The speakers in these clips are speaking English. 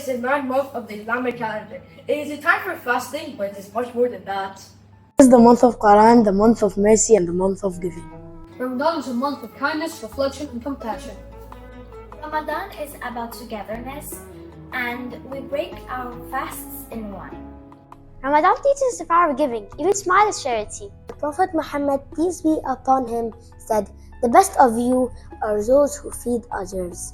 is the 9th month of the Islamic calendar. It is a time for fasting, but it is much more than that. It is the month of Quran, the month of mercy, and the month of giving. Ramadan is a month of kindness, reflection, and compassion. Ramadan is about togetherness, and we break our fasts in one. Ramadan teaches the power of giving. Even smile is charity. The Prophet Muhammad, peace be upon him, said, "The best of you are those who feed others."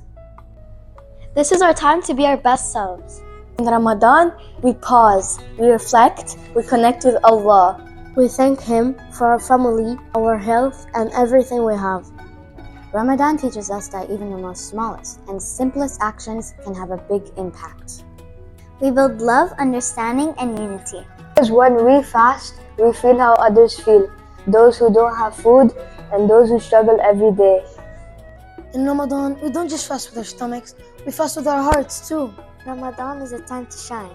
This is our time to be our best selves. In Ramadan, we pause, we reflect, we connect with Allah. We thank Him for our family, our health, and everything we have. Ramadan teaches us that even the most smallest and simplest actions can have a big impact. We build love, understanding, and unity. Because when we fast, we feel how others feel, those who don't have food and those who struggle every day. In Ramadan, we don't just fast with our stomachs, we fast with our hearts too. Ramadan is a time to shine.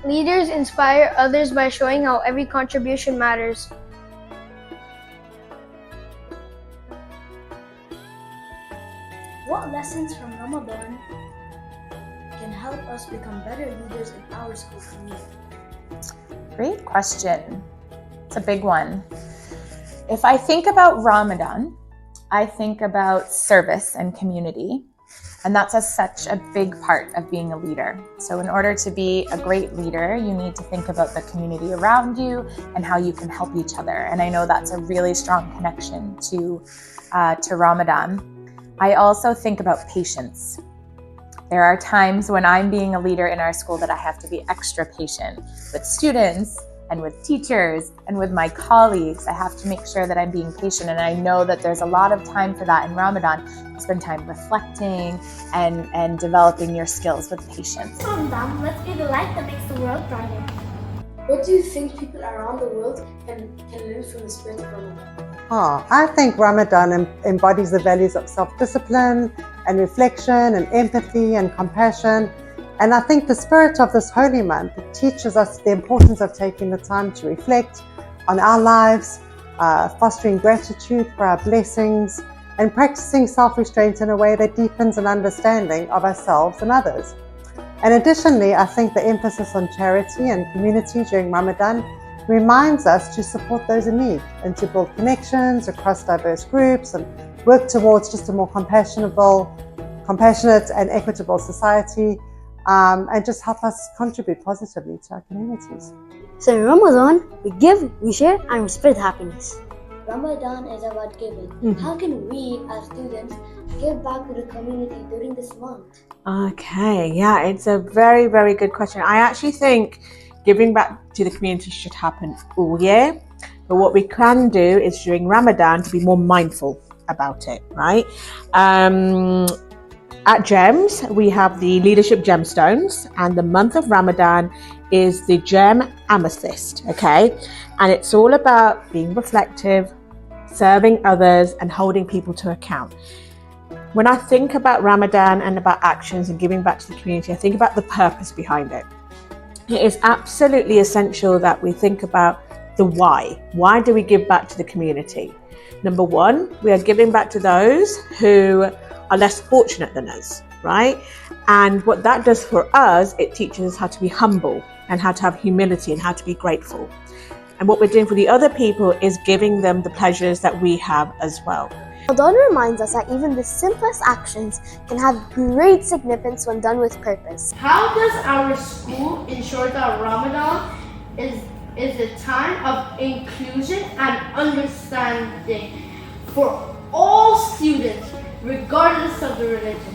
Leaders inspire others by showing how every contribution matters. What lessons from Ramadan can help us become better leaders in our school community? Great question. It's a big one. If I think about Ramadan, I think about service and community. And that's such a big part of being a leader. So in order to be a great leader, you need to think about the community around you and how you can help each other. And I know that's a really strong connection to Ramadan. I also think about patience. There are times when I'm being a leader in our school that I have to be extra patient with students and with teachers and with my colleagues. I have to make sure that I'm being patient, and I know that there's a lot of time for that in Ramadan. Spend time reflecting and developing your skills with patience. Ramadan, let's be the light that makes the world brighter. What do you think people around the world can learn from the spirit of Ramadan? I think Ramadan embodies the values of self-discipline and reflection and empathy and compassion. And I think the spirit of this holy month teaches us the importance of taking the time to reflect on our lives, fostering gratitude for our blessings, and practicing self-restraint in a way that deepens an understanding of ourselves and others. And additionally, I think the emphasis on charity and community during Ramadan reminds us to support those in need and to build connections across diverse groups and work towards just a more compassionate and equitable society, and just help us contribute positively to our communities. So in Ramadan, we give, we share, and we spread happiness. Ramadan is about giving. How can we, as students, give back to the community during this month? Okay, yeah, it's a very, very good question. I actually think giving back to the community should happen all year. But what we can do is during Ramadan to be more mindful about it, right? At GEMS, we have the Leadership Gemstones, and the month of Ramadan is the Gem Amethyst, okay? And it's all about being reflective, serving others, and holding people to account. When I think about Ramadan and about actions and giving back to the community, I think about the purpose behind it. It is absolutely essential that we think about the why. Why do we give back to the community? Number one, we are giving back to those who are less fortunate than us, right? And what that does for us, it teaches us how to be humble and how to have humility and how to be grateful. And what we're doing for the other people is giving them the pleasures that we have as well. Ramadan reminds us that even the simplest actions can have great significance when done with purpose. How does our school ensure that Ramadan is a time of inclusion and understanding for all students, regardless of the religion?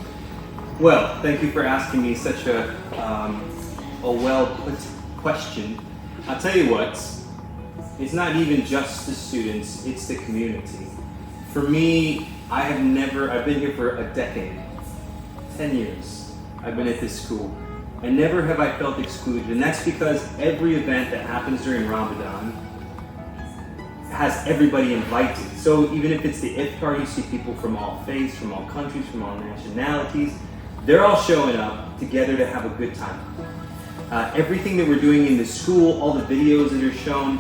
Well, thank you for asking me such a well-put question. I'll tell you what, it's not even just the students, it's the community. For me, I've been here for a decade, 10 years I've been at this school, and never have I felt excluded. And that's because every event that happens during Ramadan has everybody invited. So even if it's the iftar, you see people from all faiths, from all countries, from all nationalities. They're all showing up together to have a good time. Everything that we're doing in the school, all the videos that are shown,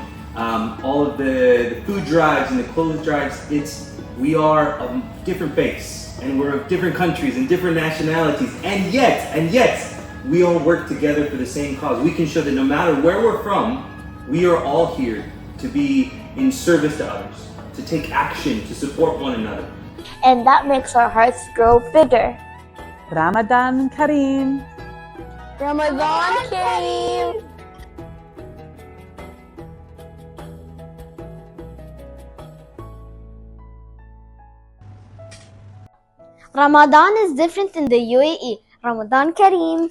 all of the food drives and the clothes drives, we are of different faiths and we're of different countries and different nationalities, and yet we all work together for the same cause. We can show that no matter where we're from, we are all here to be in service to others, to take action, to support one another. And that makes our hearts grow bigger. Ramadan Kareem. Ramadan Kareem. Ramadan is different in the UAE. Ramadan Kareem.